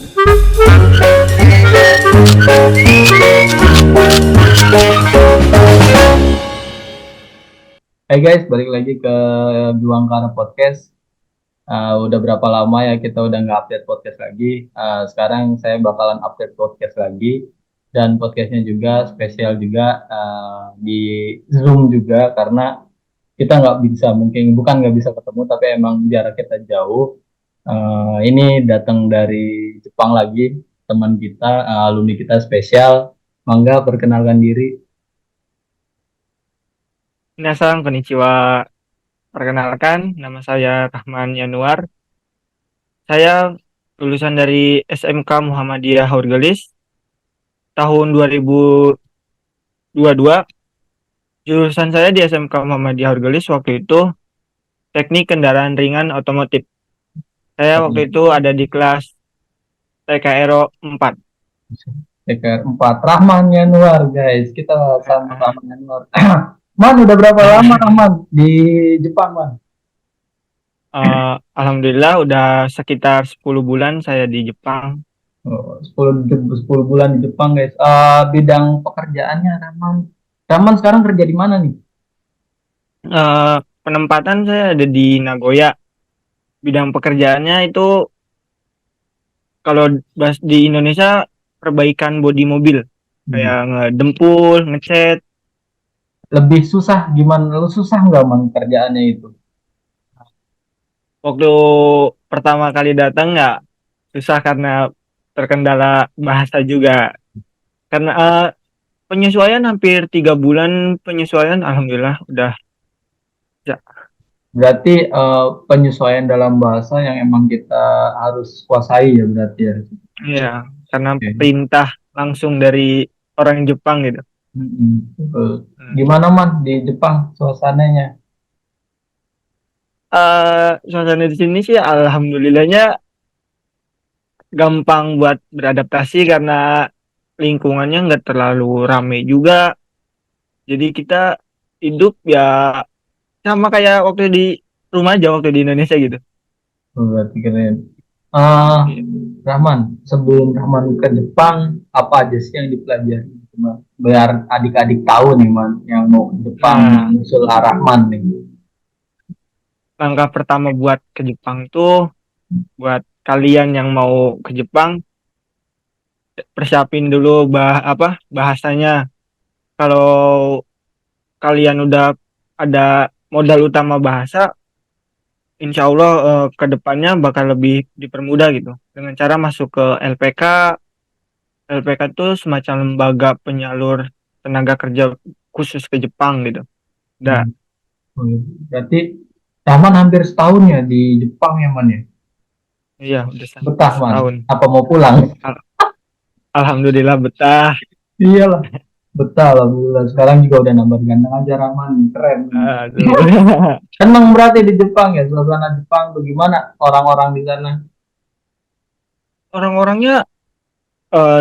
Hai guys, balik lagi ke Juangkara Podcast. Udah berapa lama ya kita udah nggak update podcast lagi. Sekarang saya bakalan update podcast lagi. Dan podcastnya juga spesial juga di Zoom juga karena kita nggak bisa, mungkin bukan nggak bisa ketemu, tapi emang jarak kita jauh. Ini datang dari Jepang lagi, teman kita, alumni kita spesial. Mangga perkenalkan diri. Minasan, konnichiwa. Perkenalkan, nama saya Rahman Yanuar. Saya lulusan dari SMK Muhammadiyah Haurgelis tahun 2022. Jurusan saya di SMK Muhammadiyah Haurgelis waktu itu Teknik Kendaraan Ringan Otomotif. Saya waktu itu ada di kelas TKRO 4. TKR 4 Rahman Yanuar guys, kita sama Rahman Yanuar. Man, udah berapa lama Rahman di Jepang, Man? Alhamdulillah udah sekitar 10 bulan saya di Jepang. 10 bulan di Jepang guys. Bidang pekerjaannya Rahman. Rahman sekarang kerja di mana nih? Penempatan saya ada di Nagoya. Bidang pekerjaannya itu kalau di Indonesia perbaikan bodi mobil Hmm. kayak ngedempul, ngecat. Lebih susah gimana? Lu susah nggak Man kerjaannya itu? Waktu pertama kali datang nggak susah karena terkendala bahasa juga. Karena penyesuaian hampir 3 bulan penyesuaian, alhamdulillah udah. Ya, Berarti penyesuaian dalam bahasa yang emang kita harus kuasai ya berarti ya. ya, karena Oke. perintah langsung dari orang Jepang gitu. Hmm. Gimana Man di Jepang suasananya? Suasana di sini sih alhamdulillahnya gampang buat beradaptasi karena lingkungannya nggak terlalu rame juga. Jadi kita hidup ya sama kayak waktu di rumah aja waktu di Indonesia gitu. Berarti keren. Ah, Iya. Rahman, sebelum Rahman ke Jepang, apa aja sih yang dipelajari? Cuma biar adik-adik tahu nih, Man, yang mau ke Jepang, Nah, menyusul Rahman nih. langkah pertama buat ke Jepang tuh buat kalian yang mau ke Jepang persiapin dulu bahasanya. Kalau kalian udah ada modal utama bahasa, insya Allah ke depannya bakal lebih dipermudah gitu. Dengan cara masuk ke LPK. LPK itu semacam lembaga penyalur tenaga kerja khusus ke Jepang gitu. Udah, Hmm. Berarti Rahman hampir setahun ya di Jepang ya, Man ya? iya udah hampir Betah, Man. setahun. Apa mau pulang? Al- Alhamdulillah betah. Iyalah, betah alhamdulillah. Sekarang juga udah nambah ganteng aja Rahman, keren. Aduh. Emang berarti di Jepang ya, suasana Jepang bagaimana orang-orang di sana? Orang-orangnya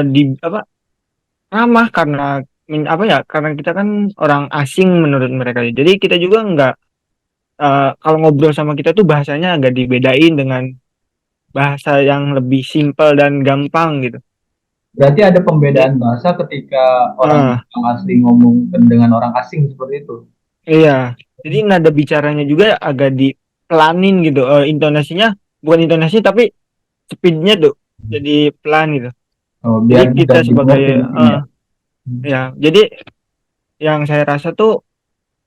di apa ramah karena apa ya? Karena kita kan orang asing menurut mereka. Jadi kita juga nggak kalau ngobrol sama kita tuh bahasanya agak dibedain dengan bahasa yang lebih simpel dan gampang gitu. Berarti ada Jadi, pembedaan bahasa ketika orang ah Jepang asli ngomong dengan orang asing seperti itu. iya. Jadi nada bicaranya juga agak dipelanin gitu. Intonasinya bukan intonasi tapi speednya tuh jadi pelan gitu. Oh, Jadi biar kita mudah sebagai dimengerti mungkin eh ya. ya, jadi yang saya rasa tuh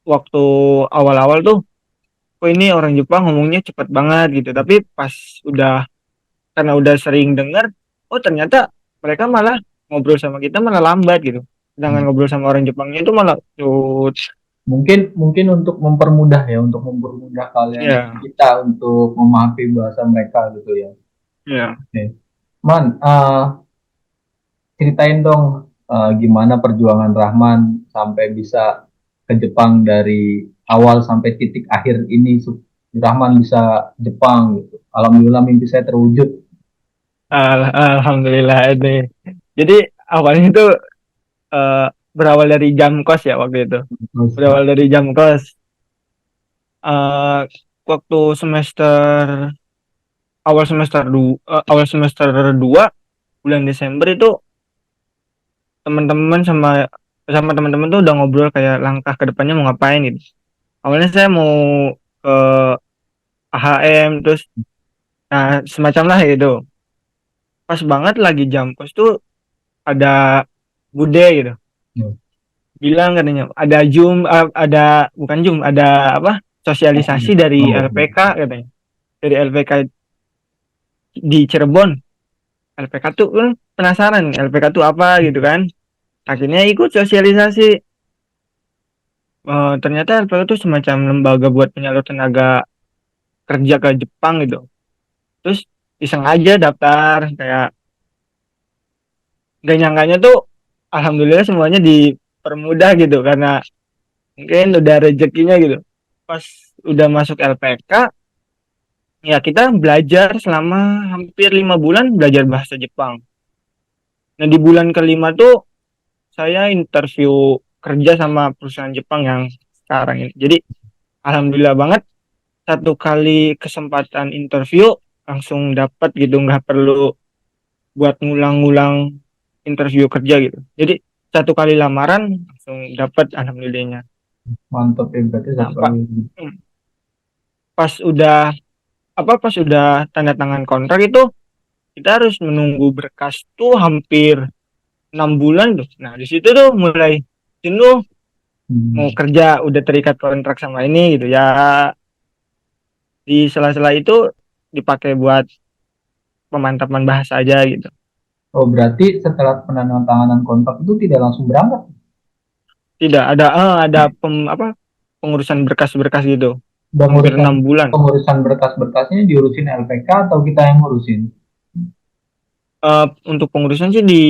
waktu awal-awal tuh, kok ini orang Jepang ngomongnya cepet banget gitu. Tapi pas udah karena udah sering dengar, oh ternyata mereka malah ngobrol sama kita malah lambat gitu. Sedangkan Hmm. ngobrol sama orang Jepangnya itu malah cut. Mungkin mungkin untuk mempermudah ya, untuk mempermudah kalian Ya, kita untuk memahami bahasa mereka gitu ya. ya. Oke. Man, ceritain dong gimana perjuangan Rahman sampai bisa ke Jepang dari awal sampai titik akhir ini. Rahman bisa Jepang gitu. Alhamdulillah mimpi saya terwujud. Alhamdulillah ini. Jadi awalnya itu eh, berawal dari jam kos ya waktu itu. Terus, Berawal dari jam kos. eh Waktu semester awal semester 2, bulan Desember itu teman-teman sama teman-teman tuh udah ngobrol kayak langkah ke depannya mau ngapain gitu. Awalnya saya mau ke AHM terus nah semacam lah gitu. Pas banget lagi jam kos tuh ada bude gitu. Hmm. Bilang katanya ada Zoom ada bukan Zoom ada apa sosialisasi dari Oh, LPK katanya. Dari LPK di Cirebon. LPK tuh kan penasaran LPK tuh apa gitu kan. Akhirnya ikut sosialisasi. Ternyata LPK itu semacam lembaga buat penyalur tenaga kerja ke Jepang gitu. Terus iseng aja daftar kayak gak nyangkanya tuh alhamdulillah semuanya dipermudah gitu karena mungkin udah rezekinya gitu. Pas udah masuk LPK ya kita belajar selama hampir 5 bulan belajar bahasa Jepang. Nah di bulan kelima tuh saya interview kerja sama perusahaan Jepang yang sekarang ini. Jadi alhamdulillah banget satu kali kesempatan interview langsung dapat gitu nggak perlu buat ngulang-ngulang interview kerja gitu. Jadi satu kali lamaran langsung dapat alhamdulillahnya. mantap ya berarti Nah, satu kali. pas udah pas udah tanda tangan kontrak itu kita harus menunggu berkas tuh hampir 6 bulan tuh. Nah di situ tuh mulai jenuh mau Hmm. kerja udah terikat kontrak sama ini gitu ya. Di sela-sela itu dipakai buat pemantapan bahasa aja gitu. Oh, berarti setelah penandatanganan kontrak itu tidak langsung berangkat. Tidak ada pengurusan berkas-berkas gitu hampir Pengurusan 6 bulan. pengurusan berkas-berkasnya diurusin LPK atau kita yang ngurusin? Untuk pengurusan sih di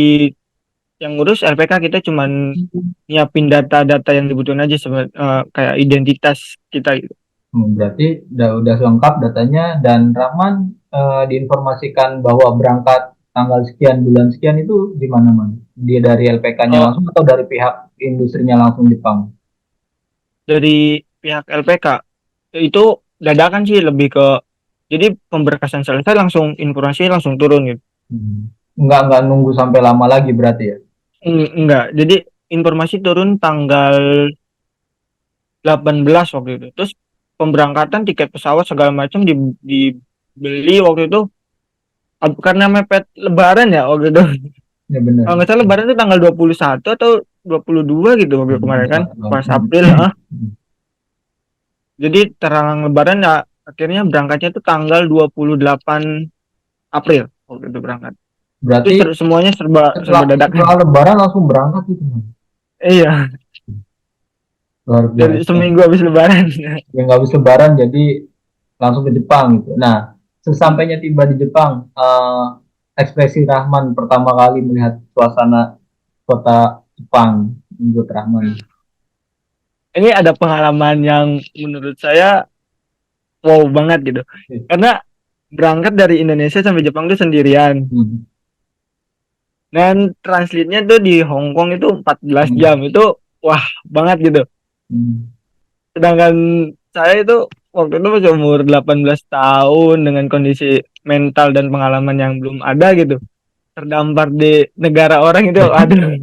yang ngurus LPK kita cuman nyiapin data-data yang dibutuhin aja kayak identitas kita gitu. Berarti udah lengkap datanya dan Rahman diinformasikan bahwa berangkat tanggal sekian bulan sekian itu di mana-mana. Dia dari LPK-nya Oh, langsung atau dari pihak industrinya langsung Jepang? dari pihak LPK itu dadakan sih lebih ke jadi pemberkasan selesai langsung informasi langsung turun gitu. Hmm. Nggak nunggu sampai lama lagi berarti ya. Enggak. Jadi informasi turun tanggal 18 waktu itu. Terus pemberangkatan tiket pesawat segala macam dibeli waktu itu karena mepet lebaran ya waktu itu. Ya benar. Kalau nggak salah lebaran itu tanggal 21 atau 22 gitu waktu kemarin kan. Pas banget. Pas April. Jadi terang lebaran ya akhirnya berangkatnya itu tanggal 28 April waktu itu berangkat. Itu Berarti semuanya serba setelah serba dadakan. setelah Lebaran langsung berangkat gitu, Mas. Iya, Luar dari biasa. seminggu habis lebaran. Ya nggak habis Lebaran jadi langsung ke Jepang gitu. Nah, sesampainya tiba di Jepang, ekspresi Rahman pertama kali melihat suasana kota Jepang menurut Rahman. Ini ada pengalaman yang menurut saya wow banget gitu. Karena berangkat dari Indonesia sampai Jepang itu sendirian. Hmm. Dan translate-nya tuh di Hong Kong itu 14 Hmm. jam. Itu wah banget gitu. Hmm. Sedangkan saya itu waktu itu masih umur 18 tahun dengan kondisi mental dan pengalaman yang belum ada gitu. Terdampar di negara orang itu aduh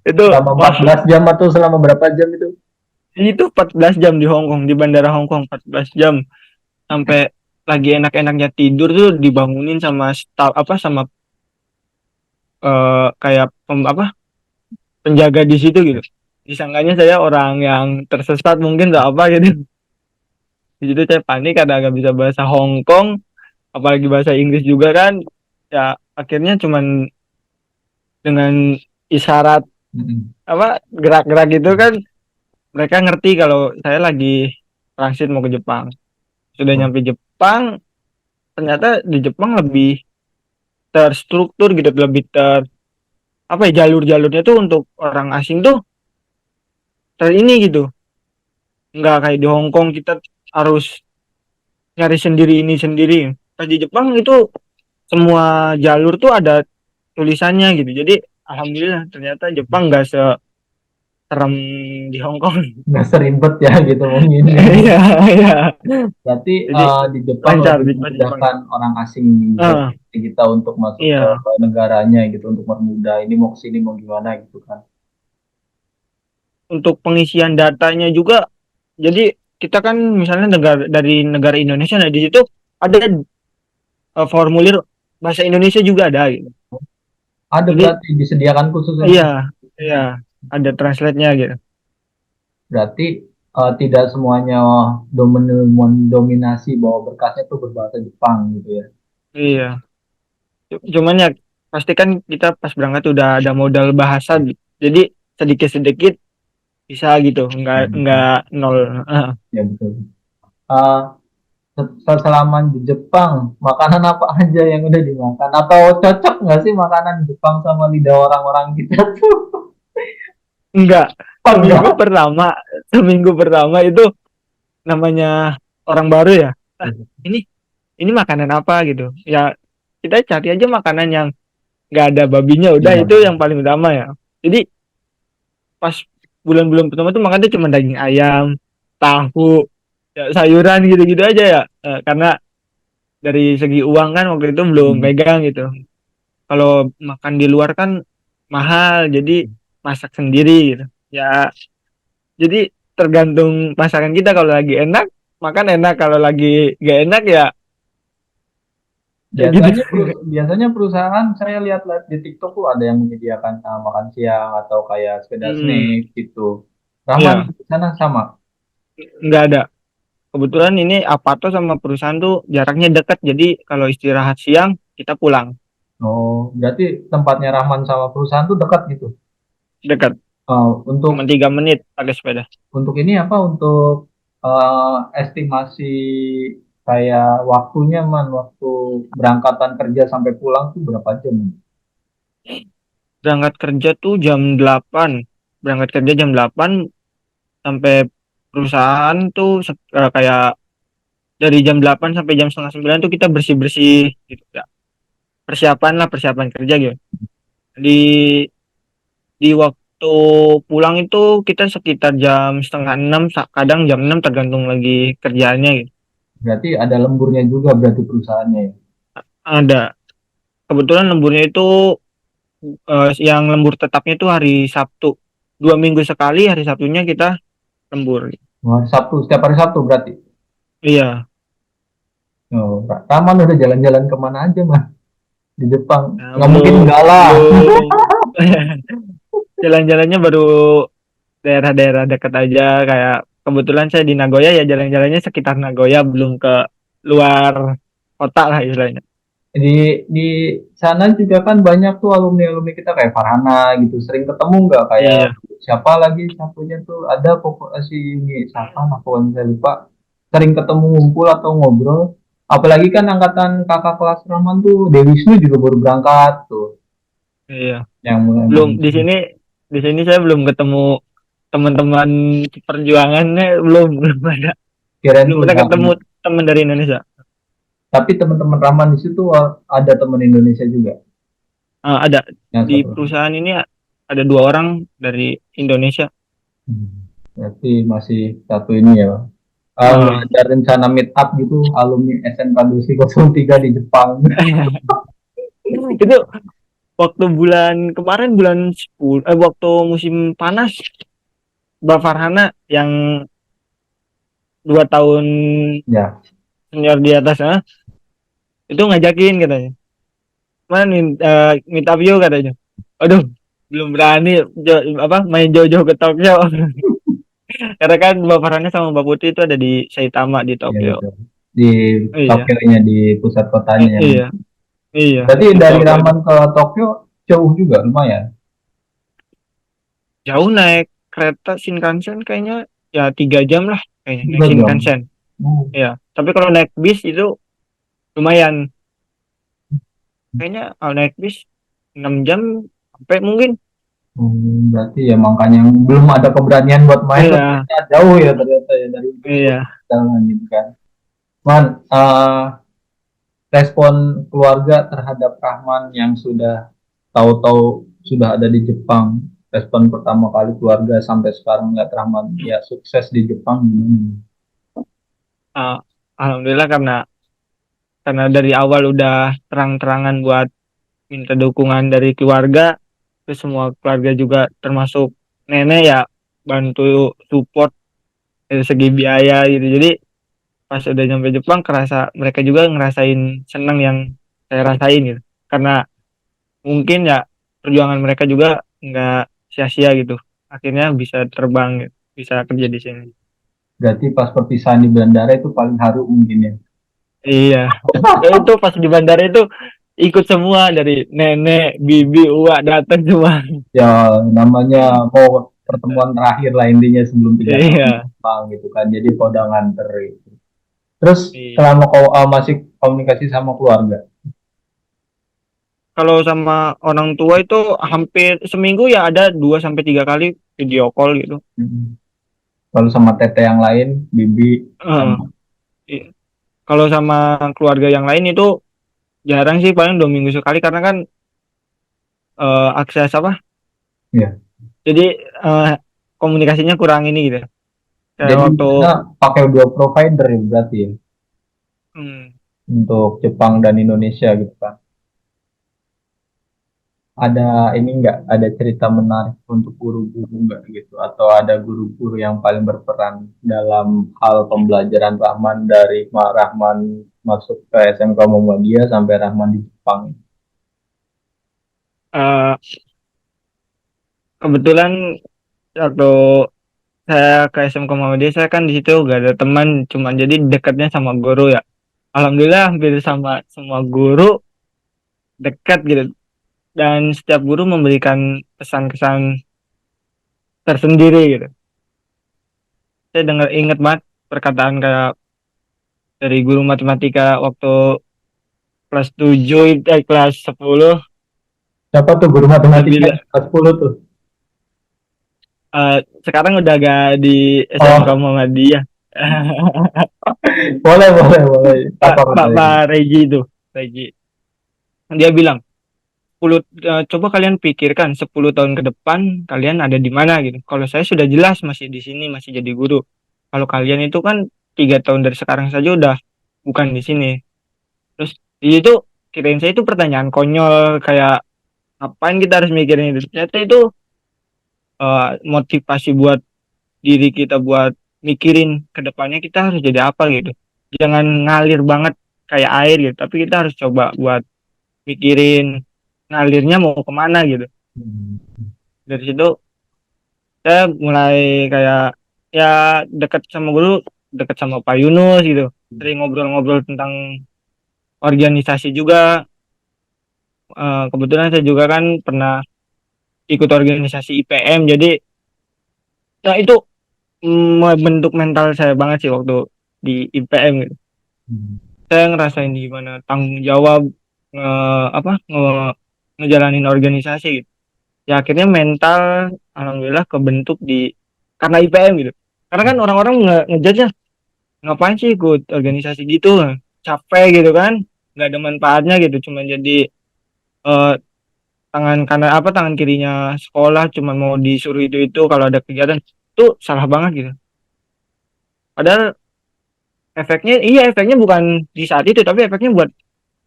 itu Selama wah 14 jam atau selama berapa jam itu? itu 14 jam di Hong Kong di bandara Hong Kong 14 jam sampai lagi enak-enaknya tidur tuh dibangunin sama staff sama kayak penjaga di situ gitu. Disangkanya saya orang yang tersesat mungkin atau apa gitu. Di situ saya panik karena nggak bisa bahasa Hong Kong, apalagi bahasa Inggris juga kan. Ya akhirnya cuman dengan isyarat Hmm. gerak-gerak gitu kan mereka ngerti kalau saya lagi transit mau ke Jepang. Sudah Oh. nyampe Jepang, ternyata di Jepang lebih terstruktur gitu, lebih jalur-jalurnya tuh untuk orang asing tuh ini gitu. Nggak kayak di Hong Kong kita harus nyari sendiri ini sendiri. Pas di Jepang itu semua jalur tuh ada tulisannya gitu. Jadi alhamdulillah ternyata Jepang nggak serem di Hong Kong. nggak seribet ya gitu mungkin ya. Iya, iya. Berarti Jadi di Jepang lancar lebih di Jepang. memudahkan orang asing gitu Ah, seperti kita untuk masuk ke iya. negaranya gitu untuk mempermudah ini mau kesini mau gimana gitu kan. Untuk pengisian datanya juga, jadi kita kan misalnya dari negara Indonesia, nah di situ ada formulir bahasa Indonesia juga ada gitu. Ada Jadi berarti disediakan khusus untuk iya, iya, ada translate-nya gitu. berarti tidak semuanya mendominasi bahwa berkasnya itu berbahasa Jepang gitu ya. Iya. Cuman ya pasti kan kita pas berangkat udah ada modal bahasa, jadi sedikit-sedikit bisa gitu, Ya, nggak betul. nol. Ya, betul. Eh, Selama di Jepang, makanan apa aja yang udah dimakan? Atau cocok nggak sih makanan Jepang sama lidah orang-orang kita tuh? Enggak, Oh, seminggu enggak. pertama, seminggu pertama itu namanya orang baru ya. Ah, ini ini makanan apa gitu? Ya kita cari aja makanan yang nggak ada babinya, udah Iya, itu yang paling utama ya. Jadi pas bulan-bulan pertama tuh makan tuh cuma daging ayam, tahu, ya, sayuran gitu-gitu aja ya. Karena dari segi uang kan waktu itu belum hmm. megang gitu. Kalau makan di luar kan mahal, jadi masak sendiri gitu. Ya, jadi tergantung masakan kita, kalau lagi enak makan enak, kalau lagi gak enak ya kayak gitu. Biasanya perusahaan saya lihat-lihat di TikTok tuh ada yang menyediakan makan siang atau kayak sekedar Hmm, snack gitu. Rahman ya di sana sama. nggak ada. Kebetulan ini Apato sama perusahaan tuh jaraknya dekat, jadi kalau istirahat siang kita pulang Oh, berarti tempatnya Rahman sama perusahaan tuh dekat gitu. dekat, cuma Untuk 3 menit pakai sepeda. ini apa? Untuk estimasi kayak waktunya man, waktu berangkatan kerja sampai pulang tuh berapa jam? Berangkat kerja tuh jam 8, berangkat kerja jam 8, sampai perusahaan tuh kayak dari jam 8 sampai jam 8:30 tuh kita bersih-bersih gitu ya. Persiapan lah, persiapan kerja gitu. Di di waktu pulang itu kita sekitar jam 5:30, kadang jam 6 tergantung lagi kerjaannya gitu. Berarti ada lemburnya juga berarti perusahaannya ya. Ada. Kebetulan lemburnya itu yang lembur tetapnya itu hari Sabtu. 2 minggu sekali hari Sabtunya kita lembur. Wah, Sabtu, setiap hari Sabtu berarti. Iya. Oh, Rahman udah jalan-jalan kemana aja mah di Jepang? Nah, Nggak mungkin belum enggak lah. belum jalan-jalannya baru daerah-daerah dekat aja, kayak kebetulan saya di Nagoya, ya jalan-jalannya sekitar Nagoya, belum ke luar kota lah istilahnya. Di sana juga kan banyak tuh alumni-alumni kita kayak Farhana gitu. Sering ketemu nggak kayak Iya. siapa lagi satunya tuh ada pokok si ini siapa aku saya lupa. Sering ketemu ngumpul atau ngobrol. Apalagi kan angkatan kakak kelas Rahman tuh Dewi Wisnu juga baru berangkat tuh. Iya. Yang mulai Belum di sini saya belum ketemu teman-teman perjuangannya, belum ada, kirain belum pernah ketemu perusahaan. teman dari Indonesia. Tapi teman-teman Rahman di situ ada teman Indonesia juga Ada yang di satu. perusahaan ini, ada 2 orang dari Indonesia. Berarti masih satu ini ya. Nggak Ah. ada rencana meet up gitu alumni SMK 3 di Jepang. Itu waktu bulan kemarin, bulan 10, waktu musim panas, Mbak Farhana yang 2 tahun Ya, senior di atasnya itu ngajakin katanya, mana nih meet up yuk katanya. Aduh, belum berani main jauh-jauh ke Tokyo. Karena kan Mbak Farhana sama Mbak Putri itu ada di Saitama di ya Tokyo. betul. Di Iya. Tokyo-nya di pusat kotanya yang. Iya, iya, Berarti di dari Tokyo itu. Raman ke Tokyo jauh juga lumayan. Jauh, naik kereta Shinkansen kayaknya ya 3 jam lah, kayaknya naik 3 jam. Shinkansen. Oh, Iya, tapi kalau naik bis itu lumayan. Kayaknya kalau naik bis 6 jam sampai mungkin. berarti ya makanya belum ada keberanian buat main tuh Iya, ternyata jauh ya ternyata ya dari ujung ke iya. ujung jalan gitu kan. Man, respon keluarga terhadap Rahman yang sudah tahu-tahu sudah ada di Jepang. respon pertama kali keluarga sampai sekarang lihat Rahman ya sukses di Jepang gimana? Uh, Alhamdulillah karena dari awal udah terang-terangan buat minta dukungan dari keluarga, terus semua keluarga juga termasuk nenek ya bantu support dari segi biaya gitu. Jadi pas udah nyampe Jepang kerasa mereka juga ngerasain seneng yang saya rasain gitu. Karena mungkin ya perjuangan mereka juga nggak sia-sia gitu. Akhirnya bisa terbang gitu, bisa kerja di sini. Berarti pas perpisahan di bandara itu paling haru mungkin ya. Iya. Ya itu pas di bandara itu ikut semua dari nenek, bibi, uak datang semua. Ya namanya mau pertemuan terakhir lah intinya sebelum 3 tahun di Iya. Jepang gitu kan. Jadi kau udah nganter gitu. Terus Iya. selama kau masih komunikasi sama keluarga, Kalau sama orang tua itu hampir seminggu ya ada 2 sampai 3 kali video call gitu. mm, lalu sama tete yang lain, bibi, Eh, sama i- Kalau sama keluarga yang lain itu jarang sih, paling 2 minggu sekali karena kan akses apa? ya. Jadi eh, komunikasinya kurang ini gitu. Kayak Jadi waktu kita pakai dua provider ya berarti ya hmm, untuk Jepang dan Indonesia gitu kan. Ada ini enggak ada cerita menarik untuk guru-guru enggak gitu atau ada guru-guru yang paling berperan dalam hal pembelajaran Rahman dari Rahman masuk ke SMK Muhammadiyah sampai Rahman di Jepang. eh, kebetulan waktu saya ke SMK Muhammadiyah saya kan di situ gak ada teman, cuma jadi dekatnya sama guru ya. Alhamdulillah hampir sama semua guru dekat gitu, dan setiap guru memberikan pesan-kesan tersendiri gitu. Saya dengar inget banget perkataan kayak dari guru matematika waktu kelas 7 kelas 10. Siapa tuh guru Dia matematika bilang kelas 10 tuh? eh, sekarang udah gak di SMK Oh, Muhammadiyah. boleh, boleh, boleh. Pak Apa Pak katanya? Pak Regi itu, Regi. Dia bilang 10, coba kalian pikirkan 10 tahun ke depan kalian ada di mana gitu. Kalau saya sudah jelas masih di sini, masih jadi guru. Kalau kalian itu kan 3 tahun dari sekarang saja udah bukan di sini. Terus itu kirain saya itu pertanyaan konyol kayak ngapain kita harus mikirin itu. Ternyata itu motivasi buat diri kita buat mikirin ke depannya kita harus jadi apa gitu. Jangan ngalir banget kayak air gitu, tapi kita harus coba buat mikirin ngalirnya mau kemana gitu. Hmm. Dari situ saya mulai kayak ya dekat sama guru, dekat sama Pak Yunus gitu, sering ngobrol-ngobrol tentang organisasi juga. Kebetulan saya juga kan pernah ikut organisasi IPM, jadi nah itu membentuk mental saya banget sih waktu di IPM gitu. Saya ngerasain gimana tanggung jawab apa ngejalanin organisasi gitu. Ya akhirnya mental alhamdulillah kebentuk di karena IPM gitu. Karena kan orang-orang ngejudge ngapain sih ikut organisasi gitu, capek gitu kan, nggak ada manfaatnya gitu, cuma jadi eh, tangan kanan apa tangan kirinya sekolah, cuma mau disuruh itu kalau ada kegiatan. Itu salah banget gitu. Padahal efeknya iya, efeknya bukan di saat itu tapi efeknya buat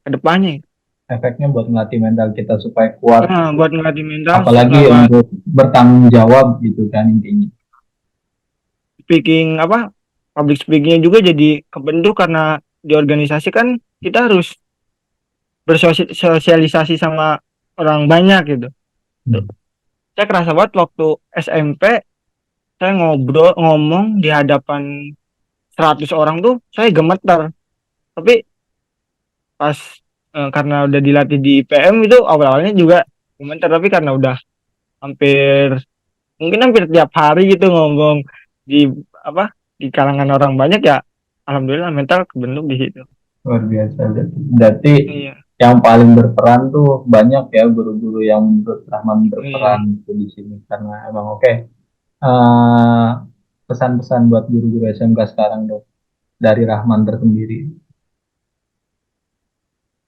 kedepannya. Efeknya buat melatih mental kita supaya kuat, Nah, buat ngelatih mental apalagi lewat untuk bertanggung jawab gitu kan intinya. speaking apa public speakingnya juga jadi kebentuk karena di organisasi kan kita harus bersosialisasi sama orang banyak gitu. Hmm. Saya kerasa banget waktu SMP saya ngobrol ngomong di hadapan 100 orang tuh saya gemeter. Tapi pas karena udah dilatih di IPM itu awal-awalnya juga gemeter, tapi karena udah hampir mungkin hampir tiap hari gitu ngomong di apa di kalangan orang banyak ya, alhamdulillah mental kebentuk di situ. Luar biasa. Berarti Iya. yang paling berperan tuh banyak ya guru-guru yang menurut Rahman berperan Iya. tuh di sini karena emang oke. Eh, pesan-pesan buat guru-guru SMK sekarang dong dari Rahman tersendiri.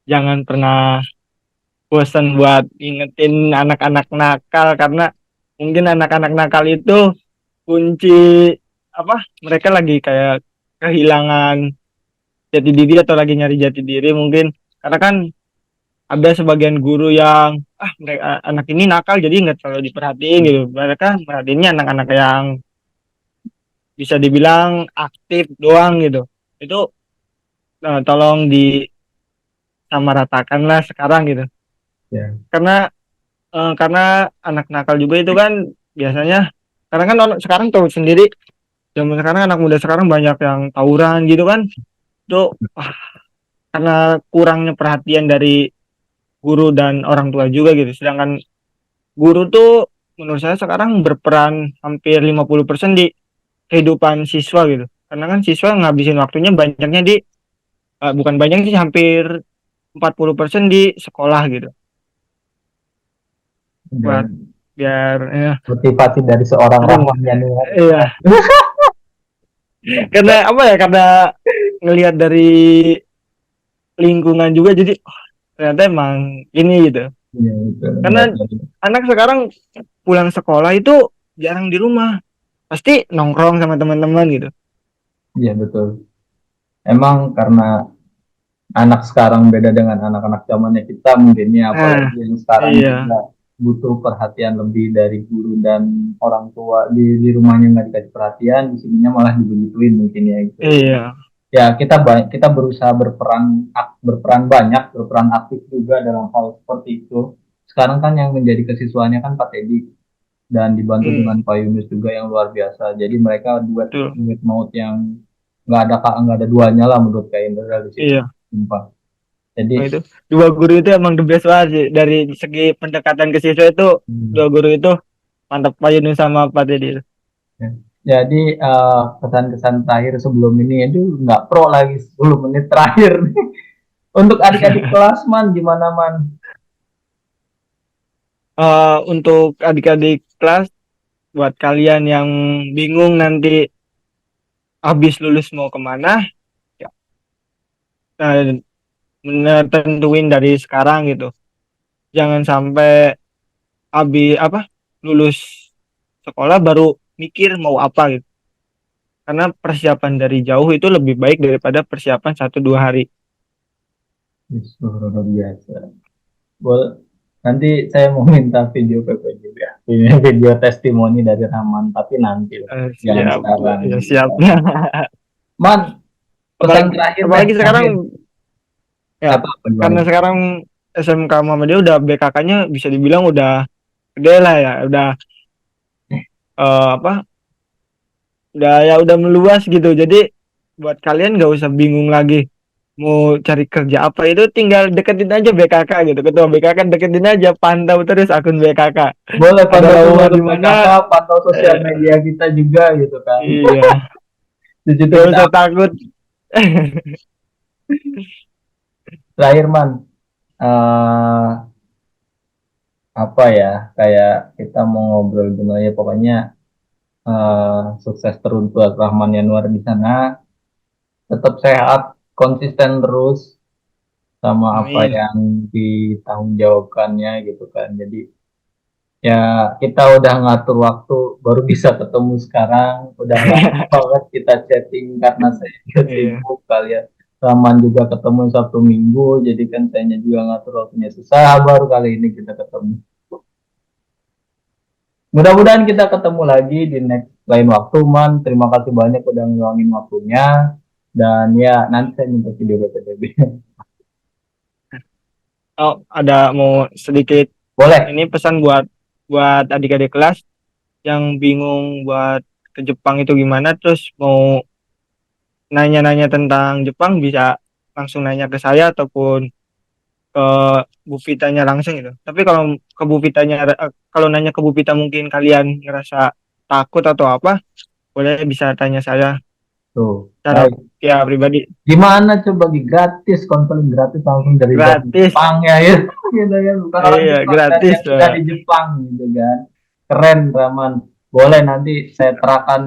Jangan pernah bosan buat ingetin anak-anak nakal, karena mungkin anak-anak nakal itu kunci apa? Mereka lagi kayak kehilangan jati diri atau lagi nyari jati diri mungkin karena kan ada sebagian guru yang mereka anak ini nakal jadi nggak terlalu diperhatiin gitu. Mereka perhatiinnya anak-anak yang bisa dibilang aktif doang gitu. Itu tolong disamaratakan lah sekarang gitu. Ya, Karena anak nakal juga itu kan biasanya karena kan sekarang tahu sendiri zaman sekarang anak muda sekarang banyak yang tawuran gitu kan. Itu karena kurangnya perhatian dari guru dan orang tua juga gitu. Sedangkan guru tuh menurut saya sekarang berperan hampir 50% di kehidupan siswa gitu. Karena kan siswa ngabisin waktunya banyaknya di bukan banyak sih hampir 40% di sekolah gitu. Buat dan biar motivasi dari seorang aduh, Rahman Yanuar. iya. Karena apa ya? Karena ngelihat dari lingkungan juga jadi ternyata emang ini gitu. Iya, betul. Karena anak sekarang pulang sekolah itu jarang di rumah. Pasti nongkrong sama teman-teman gitu. Iya, betul. Emang karena anak sekarang beda dengan anak-anak zamannya kita mungkin ya, Nah, apalagi yang sekarang iya, juga butuh perhatian lebih dari guru dan orang tua di rumahnya nggak dikasih perhatian, di sininya malah dibegituin mungkin ya gitu. iya, Ya kita berusaha berperan banyak, berperan aktif juga dalam hal seperti itu. Sekarang kan yang menjadi kesiswaannya kan Pak Teddy dan dibantu dengan Pak Yunus juga yang luar biasa. Jadi mereka duet betul. duet maut yang nggak ada duanya lah menurut Kak Indra di situ. Iya. Sumpah. Oh, Jadi itu dua guru itu emang the best banget sih dari segi pendekatan ke siswa itu hmm, dua guru itu mantap Pak Yunus sama Pak Dedi itu. ya. Jadi pesan-kesan terakhir sebelum ini itu nggak pro lagi 10 menit terakhir. Untuk adik-adik kelas man gimana man? Untuk adik-adik kelas buat kalian yang bingung nanti habis lulus mau kemana ya tentuin dari sekarang gitu jangan sampai habis apa lulus sekolah baru mikir mau apa gitu karena persiapan dari jauh itu lebih baik daripada persiapan 1-2 hari. Luar biasa. Boleh. Nanti saya mau minta video PP juga. Ini video testimoni dari Rahman, tapi nanti lah. Jangan Siap sekarang. ya siapnya. Man, pesan apalagi terakhir deh, apalagi sekarang terakhir. ya Apa gimana? karena sekarang SMK Muhammadiyah udah BKK-nya bisa dibilang udah gede lah ya udah apa udah ya udah meluas gitu jadi buat kalian nggak usah bingung lagi mau cari kerja apa itu tinggal deketin aja BKK gitu ketua BKK deketin aja pantau terus akun BKK Boleh ada pantau lowongan terus di mana. PKK, pantau sosial eh, media kita juga gitu kan. iya Di situ gak kita usah takut. terakhir man. eh apa ya? Kayak kita mau ngobrol gimana ya pokoknya sukses terus buat Rahman Yanuar di sana. Tetap sehat, konsisten terus sama apa Amin. yang ditanggungjawabkannya gitu kan. Jadi ya kita udah ngatur waktu baru bisa ketemu sekarang. Udah lama banget kita chatting karena saya juga Iya. sibuk kalian. Rahman juga ketemu Sabtu Minggu, jadi kan saya juga ngatur waktunya susah. Baru kali ini kita ketemu. Mudah-mudahan kita ketemu lagi di next lain waktu, Man. Terima kasih banyak udah ngeluangin waktunya. Dan ya, nanti saya minta video BPTB. Oh ada mau sedikit Boleh? ini pesan buat buat adik-adik kelas yang bingung buat ke Jepang itu gimana terus mau nanya-nanya tentang Jepang bisa langsung nanya ke saya ataupun ke Bu Vitanya langsung gitu. Tapi kalau ke Bu Vitanya kalau nanya ke Bu Vita mungkin kalian ngerasa takut atau apa, boleh bisa tanya saya Tuh. secara Baik. ya pribadi. Gimana coba gratis, konseling gratis langsung dari Gratis. Jepang ya, ya. Gitu kan. Bukan orang Iya, Jepang dan gratis. yang sudah di Jepang gitu kan. Keren, Raman. Boleh nanti saya terakan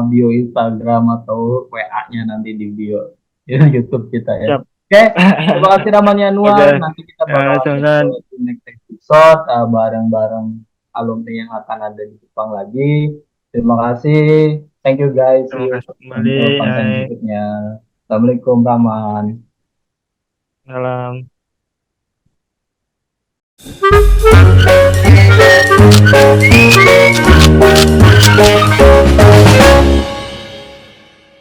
bio Instagram atau WA-nya nanti di bio YouTube kita ya. Siap. Oke, terima kasih Raman Yanuar. Oke. Nanti kita bakal Sama-sama. ngobrol di next episode bareng-bareng alumni yang akan ada di Jepang lagi. Terima kasih. Thank you guys. See Terima you kasih kembali. konten Hai, berikutnya. Assalamualaikum Rahman. salam.